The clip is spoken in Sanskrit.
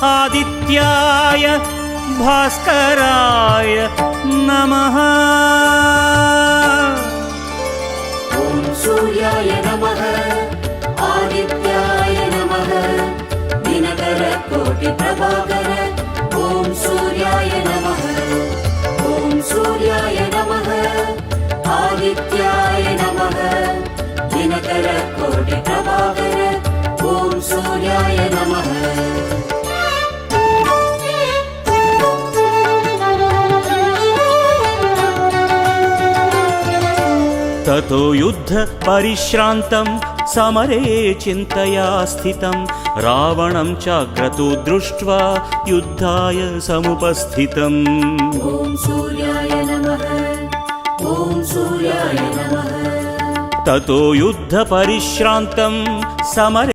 आदित्याय भास्कराय नमः। ॐ सूर्याय नमः आदित्याय नमः दिनकर कोटि प्रभाकर। ॐ सूर्याय नमः ॐ सूर्याय नमः आदित्याय नमः दिनकर कोटि प्रभाकर। ॐ सूर्याय नमः। ततो युद्ध परिश्रान्तं समरे चिन्तया स्थितं रावणं चाक्रतो दृष्ट्वा युद्धाय समुपस्थितम्। ॐ सूर्याय नमः ॐ सूर्याय नमः। ततो युद्ध परिश्रान्तं समरे